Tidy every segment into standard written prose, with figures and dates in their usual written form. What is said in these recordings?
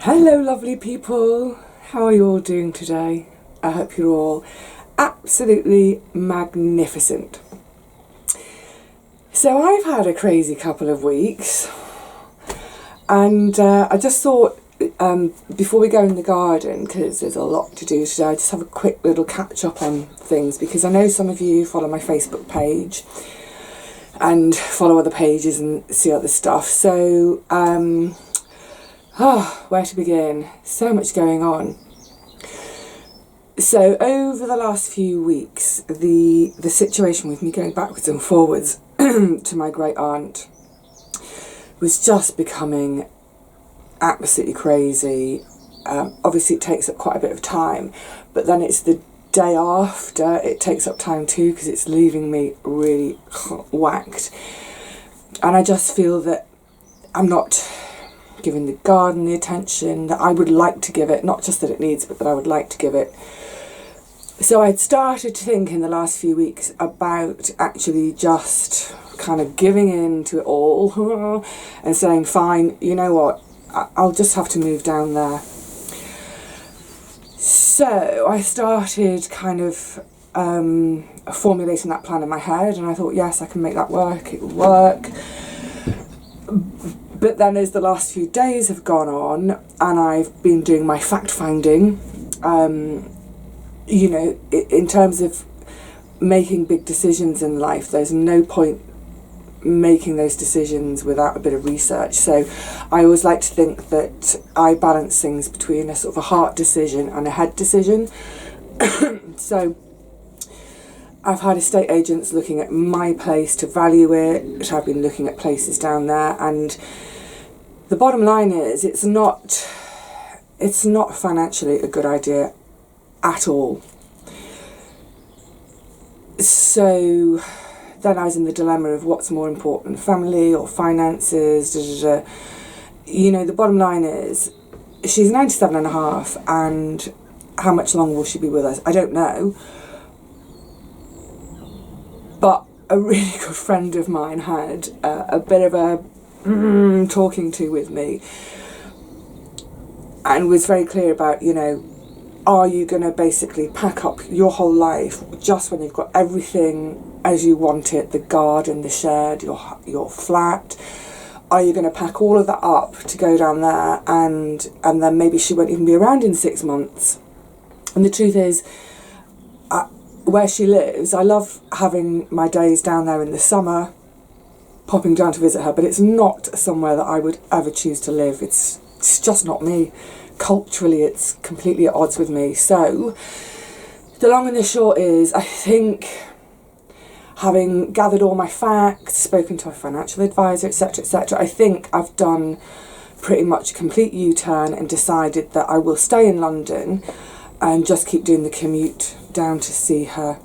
Hello lovely people, how are you all doing today? I hope you're all absolutely magnificent. So I've had a crazy couple of weeks and I just thought before we go in the garden, because there's a lot to do today, I just have a quick little catch up on things, because I know some of you follow my Facebook page and follow other pages and see other stuff. So where to begin? So much going on. So over the last few weeks, the situation with me going backwards and forwards to my great aunt was just becoming absolutely crazy. Obviously it takes up quite a bit of time, but then it's the day after it takes up time too, because it's leaving me really whacked. And I just feel that I'm not giving the garden the attention that I would like to give it, not just that it needs, but that I would like to give it. So I'd started to think in the last few weeks about actually just kind of giving in to it all and saying, fine, you know what, I'll just have to move down there. So I started kind of formulating that plan in my head, and I thought, yes, I can make that work, it will work. But then as the last few days have gone on and I've been doing my fact finding, in terms of making big decisions in life, there's no point making those decisions without a bit of research. So I always like to think that I balance things between a sort of a heart decision and a head decision. So I've had estate agents looking at my place to value it. I've been looking at places down there, and the bottom line is it's not financially a good idea at all. So then I was in the dilemma of what's more important, family or finances. The bottom line is she's 97 and a half, and how much longer will she be with us? I don't know. But a really good friend of mine had a bit of a talking to with me, and was very clear about, are you going to basically pack up your whole life just when you've got everything as you want it, the garden, the shed, your flat? Are you going to pack all of that up to go down there, and then maybe she won't even be around in 6 months? And the truth is, where she lives, I love having my days down there in the summer, popping down to visit her, but it's not somewhere that I would ever choose to live. It's just not me. Culturally, it's completely at odds with me. So the long and the short is, I think, having gathered all my facts, spoken to a financial advisor, etc., I think I've done pretty much a complete U-turn and decided that I will stay in London and just keep doing the commute down to see her.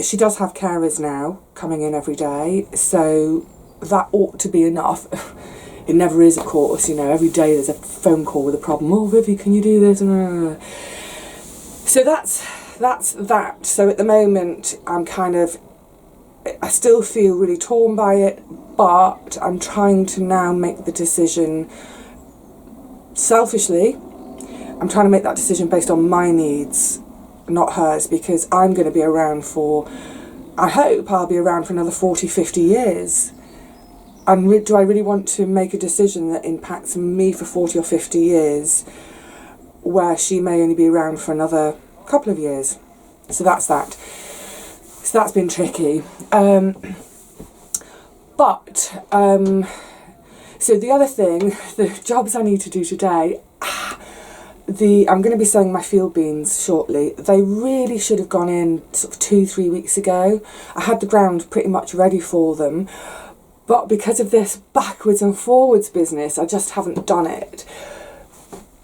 She does have carers now coming in every day, so that ought to be enough. It never is, of course. Every day there's a phone call with a problem. Oh, Vivi, can you do this? So that's that. So at the moment, I still feel really torn by it, but I'm trying to now make the decision selfishly. I'm trying to make that decision based on my needs, not hers, because I'm going to be around I hope I'll be around for another 40, 50 years. And do I really want to make a decision that impacts me for 40 or 50 years, where she may only be around for another couple of years? So that's that. So that's been tricky. So the other thing, the jobs I need to do today, I'm going to be sowing my field beans shortly. They really should have gone in sort of 2-3 weeks ago. I had the ground pretty much ready for them, but because of this backwards and forwards business, I just haven't done it.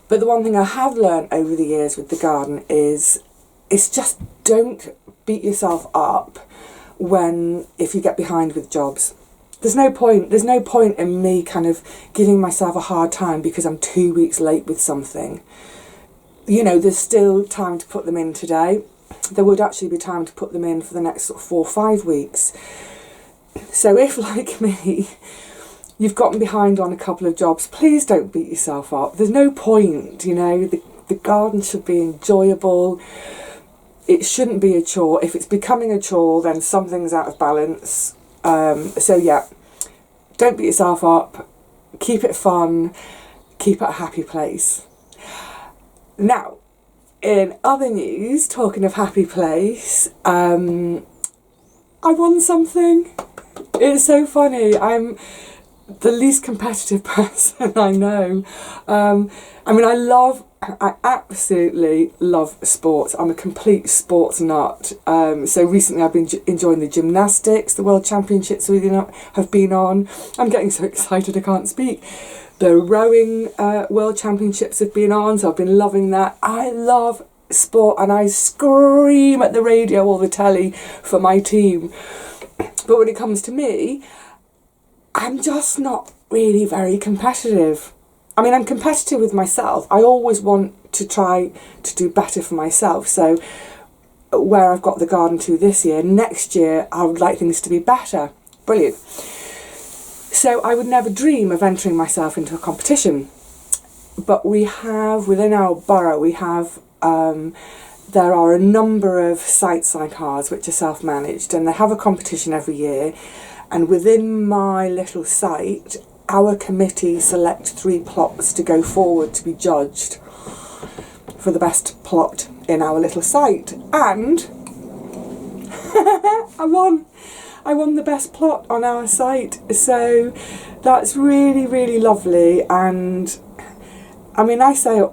But the one thing I have learned over the years with the garden is it's just don't beat yourself up if you get behind with jobs. There's no point in me kind of giving myself a hard time because I'm 2 weeks late with something. There's still time to put them in today. There would actually be time to put them in for the next sort of 4 or 5 weeks. So if, like me, you've gotten behind on a couple of jobs, please don't beat yourself up. There's no point, you know, the garden should be enjoyable. It shouldn't be a chore. If it's becoming a chore, then something's out of balance. So yeah, don't beat yourself up. Keep it fun. Keep it a happy place. Now, in other news, talking of happy place, I won something. It's so funny. I'm the least competitive person I know. I mean, I absolutely love sports. I'm a complete sports nut. So recently I've been enjoying the gymnastics. The World Championships have been on. I'm getting so excited I can't speak. The rowing World Championships have been on, so I've been loving that. I love sport and I scream at the radio or the telly for my team. But when it comes to me, I'm just not really very competitive. I mean, I'm competitive with myself. I always want to try to do better for myself. So where I've got the garden to this year, next year I would like things to be better. Brilliant. So I would never dream of entering myself into a competition. But we have, within our borough, there are a number of sites like ours which are self-managed, and they have a competition every year. And within my little site, our committee select 3 plots to go forward to be judged for the best plot in our little site. And I won the best plot on our site. So that's really, really lovely. And I mean, I say it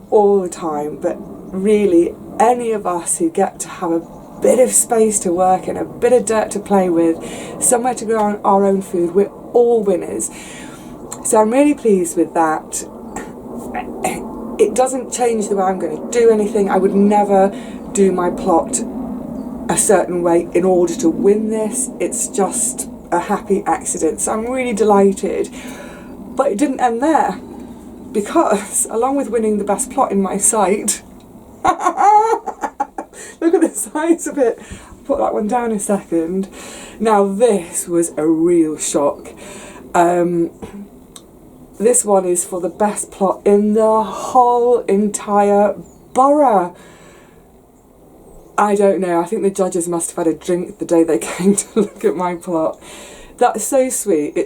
all the time, but really any of us who get to have a bit of space to work in, a bit of dirt to play with, somewhere to grow our own food, we're all winners. So I'm really pleased with that. It doesn't change the way I'm going to do anything. I would never do my plot a certain way in order to win this. It's just a happy accident. So I'm really delighted. But it didn't end there, because along with winning the best plot in my site, look at the size of it. I'll put that one down a second. Now this was a real shock. This one is for the best plot in the whole entire borough. I don't know, I think the judges must have had a drink the day they came to look at my plot. That's so sweet.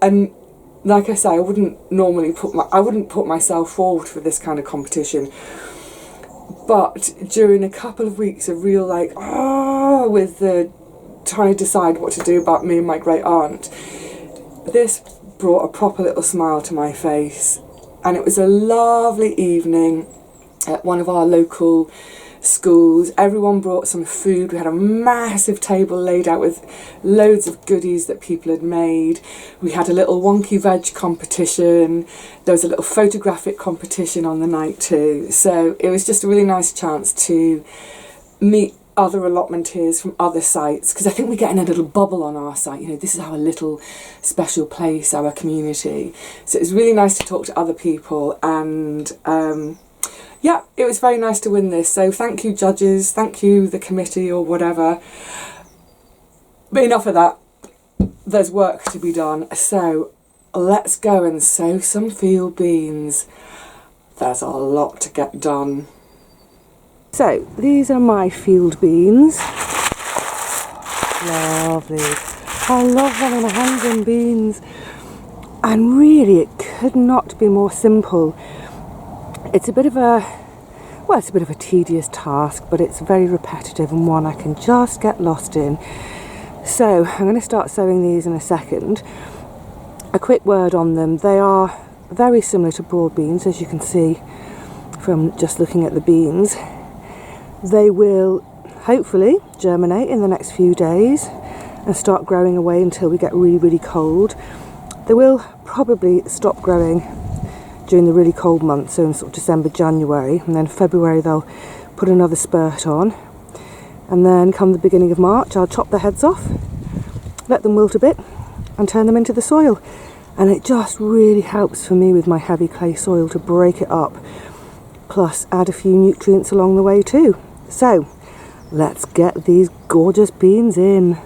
And like I say, I wouldn't put myself forward for this kind of competition. But during a couple of weeks of real with the trying to decide what to do about me and my great aunt, this brought a proper little smile to my face. And it was a lovely evening at one of our local schools. Everyone brought some food. We had a massive table laid out with loads of goodies that people had made. We had a little wonky veg competition. There was a little photographic competition on the night too. So it was just a really nice chance to meet other allotmenteers from other sites, because I think we get in a little bubble on our site. You know, this is our little special place, our community. So it was really nice to talk to other people, and yeah, it was very nice to win this. So thank you, judges. Thank you, the committee or whatever. But enough of that. There's work to be done. So let's go and sow some field beans. There's a lot to get done. So these are my field beans. Lovely. I love having my hands on beans. And really, it could not be more simple. It's a bit of a tedious task, but it's very repetitive and one I can just get lost in. So I'm going to start sowing these in a second. A quick word on them. They are very similar to broad beans, as you can see from just looking at the beans. They will hopefully germinate in the next few days and start growing away until we get really, really cold. They will probably stop growing during the really cold months, so in sort of December, January, and then February they'll put another spurt on. And then come the beginning of March, I'll chop the heads off, let them wilt a bit, and turn them into the soil. And it just really helps for me with my heavy clay soil to break it up, plus add a few nutrients along the way too. So let's get these gorgeous beans in.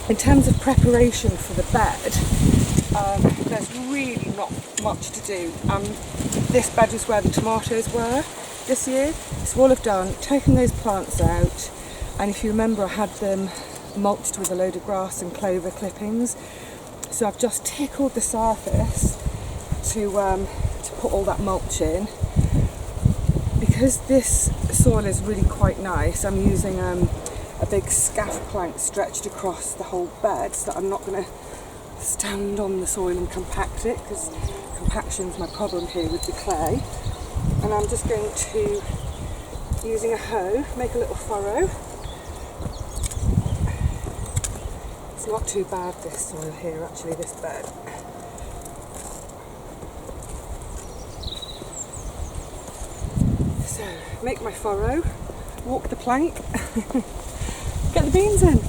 in terms of preparation for the bed, there's really not much to do. This bed is where the tomatoes were this year, so all I've done, taken those plants out, and if you remember I had them mulched with a load of grass and clover clippings, so I've just tickled the surface to put all that mulch in. Because this soil is really quite nice, I'm using a big scaff plank stretched across the whole bed, so that I'm not going to stand on the soil and compact it, because compaction's my problem here with the clay. And I'm just going to, using a hoe, make a little furrow. It's not too bad, this soil here, actually, this bed. So, make my furrow, walk the plank, get the beans in.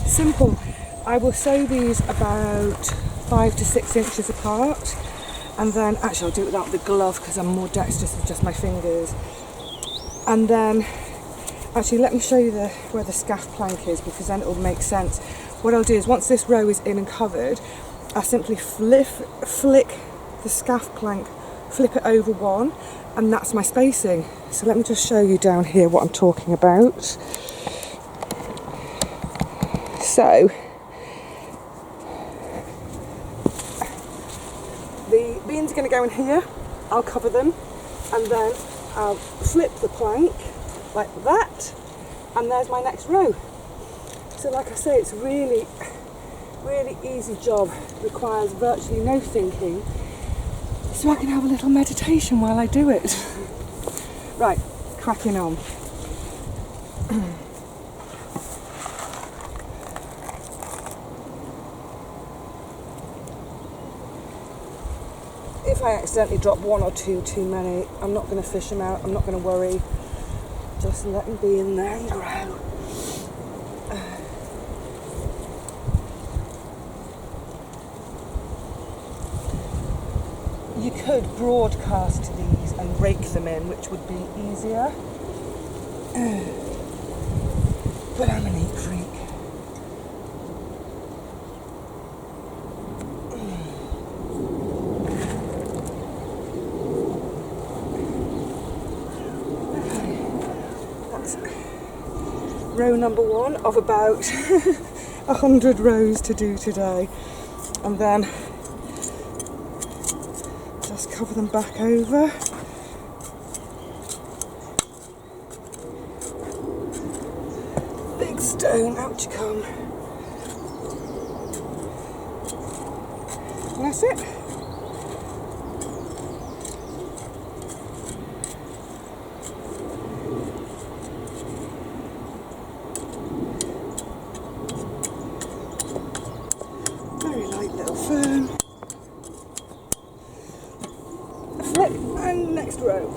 Simple. I will sow these about 5 to 6 inches apart, and then, actually I'll do it without the glove because I'm more dexterous with just my fingers. And then, actually let me show you where the scaff plank is, because then it will make sense. What I'll do is, once this row is in and covered, I'll simply flick the scaff plank, flip it over one, and that's my spacing. So let me just show you down here what I'm talking about. So, the beans are going to go in here, I'll cover them, and then I'll flip the plank like that, and there's my next row. So like I say, it's really, really easy job, requires virtually no thinking, so I can have a little meditation while I do it. Right, cracking on. If I accidentally drop one or two too many, I'm not going to fish them out, I'm not going to worry. Just let them be in there and grow. You could broadcast these and rake them in, which would be easier. But I'm a neat freak. Row number one of about 100 rows to do today, and then just cover them back over. Big stone, out you come. And that's it. Flip and next row.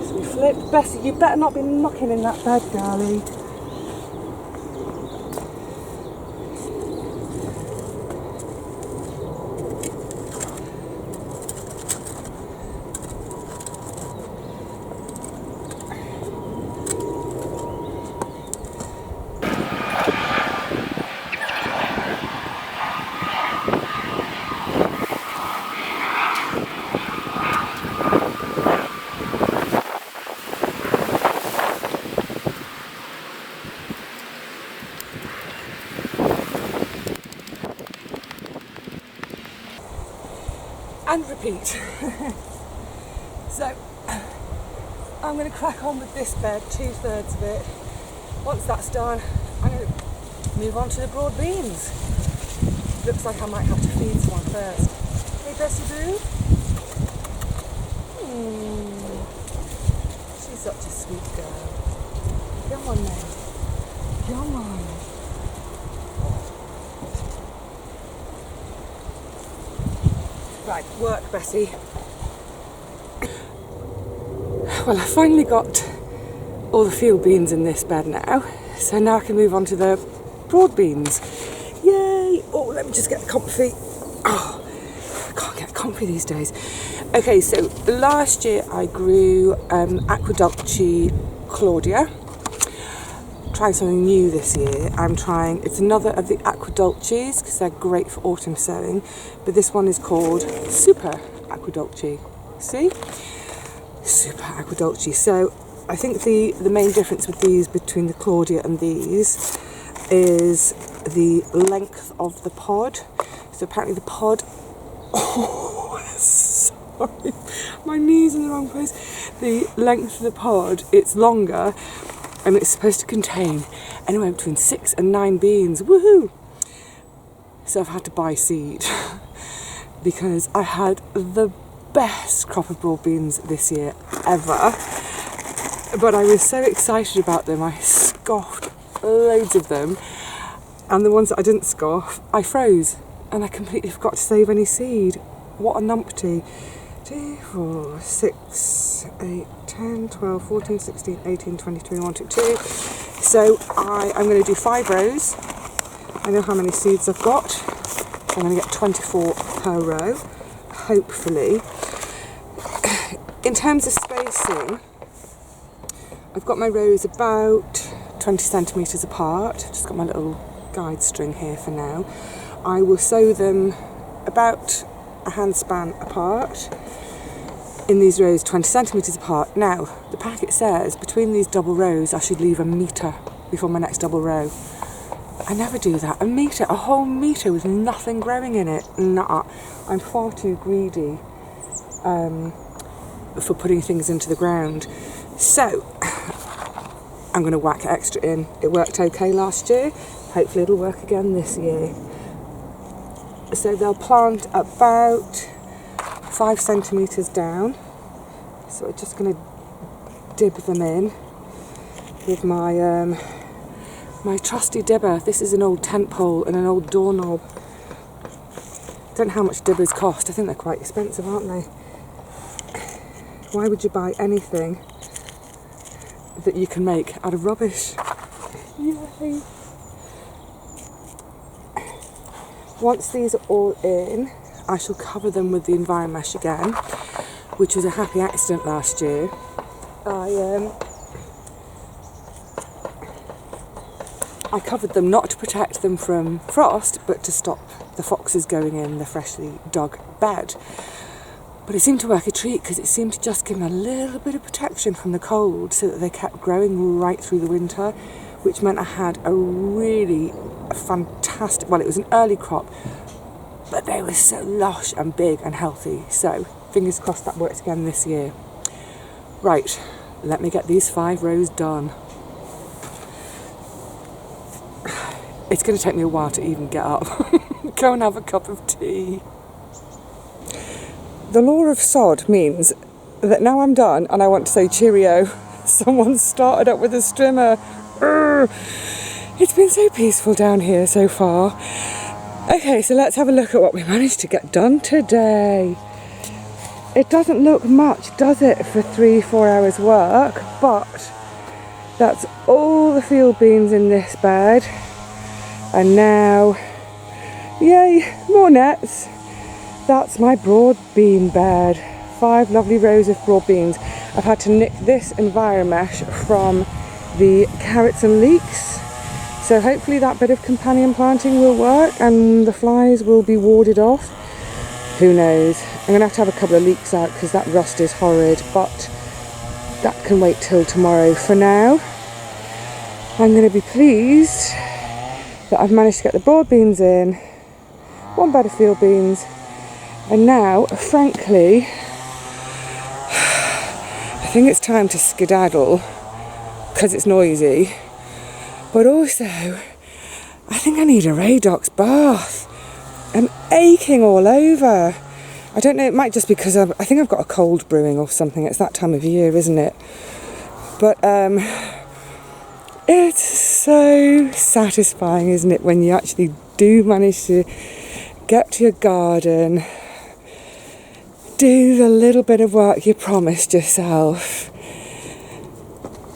So we flip. Bessie, you better not be knocking in that bed, girlie. And repeat. So I'm going to crack on with this bed, 2/3 of it. Once that's done, I'm going to move on to the broad beans. Looks like I might have to feed someone first. Hey Bessie Boo. She's such a sweet girl. Come on now. Come on. Right, work, Bessie. Well, I finally got all the field beans in this bed now, so now I can move on to the broad beans. Yay! Oh, let me just get comfy. Oh, I can't get comfy these days. Okay, so last year I grew Aqueducti Claudia. trying something new this year. It's another of the Aquadolces, because they're great for autumn sowing, but this one is called Super Aquadolce. See? Super Aquadolce. So I think the main difference with these between the Claudia and these is the length of the pod. So apparently the pod, sorry, my knee's in the wrong place. The length of the pod, it's longer, and it's supposed to contain anywhere between 6 and 9 beans. Woohoo! So I've had to buy seed because I had the best crop of broad beans this year ever. But I was so excited about them, I scoffed loads of them, and the ones that I didn't scoff, I froze, and I completely forgot to save any seed. What a numpty. 2, 4, 6, 8, 10, 12, 14, 16, 18, 20, 21, 22. So I'm going to do 5 rows. I know how many seeds I've got. So I'm going to get 24 per row, hopefully. In terms of spacing, I've got my rows about 20 centimetres apart. Just got my little guide string here for now. I will sow them about a handspan apart in these rows, 20 centimetres apart. Now, the packet says between these double rows I should leave a metre before my next double row. I never do that. A whole metre with nothing growing in it. Nah, I'm far too greedy for putting things into the ground. So I'm going to whack extra in. It worked okay last year. Hopefully it'll work again this year. So they'll plant about 5 centimetres down. So we're just going to dib them in with my my trusty dibber. This is an old tent pole and an old doorknob. Don't know how much dibbers cost. I think they're quite expensive, aren't they? Why would you buy anything that you can make out of rubbish? Yay! Once these are all in, I shall cover them with the Enviromesh again, which was a happy accident last year. I covered them not to protect them from frost, but to stop the foxes going in the freshly dug bed. But it seemed to work a treat because it seemed to just give them a little bit of protection from the cold so that they kept growing right through the winter, which meant I had a really fantastic, well, it was an early crop, but they were so lush and big and healthy. So fingers crossed that works again this year. Right, let me get these 5 rows done. It's going to take me a while to even get up. Go and have a cup of tea. The law of sod means that now I'm done and I want to say cheerio. Someone started up with a strimmer. It's been so peaceful down here so far. Okay, so let's have a look at what we managed to get done today. It doesn't look much, does it, for 3-4 hours work, but that's all the field beans in this bed. And now, yay, more nets. That's my broad bean bed. 5 lovely rows of broad beans. I've had to nick this Enviromesh from the carrots and leeks. So hopefully that bit of companion planting will work and the flies will be warded off. Who knows? I'm going to have a couple of leeks out because that rust is horrid, but that can wait till tomorrow. For now, I'm going to be pleased that I've managed to get the broad beans in, 1 bed of field beans, and now, frankly, I think it's time to skedaddle because it's noisy, but also I think I need a Radox bath. I'm aching all over. I don't know, it might just be because I think I've got a cold brewing or something. It's that time of year, isn't it? But it's so satisfying, isn't it, when you actually do manage to get to your garden, do the little bit of work you promised yourself,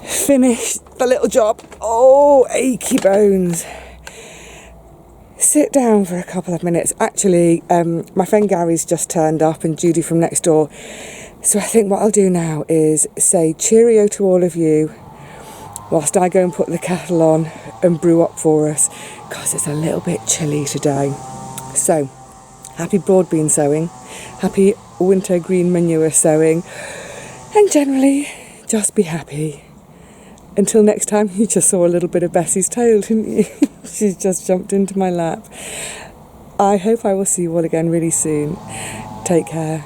finish the little job, oh, achy bones, sit down for a couple of minutes. Actually, my friend Gary's just turned up and Judy from next door, so I think what I'll do now is say cheerio to all of you whilst I go and put the kettle on and brew up for us, because it's a little bit chilly today. So, happy broad bean sowing, happy winter green manure sowing, and generally just be happy. Until next time, you just saw a little bit of Bessie's tail, didn't you? She's just jumped into my lap. I hope I will see you all again really soon. Take care.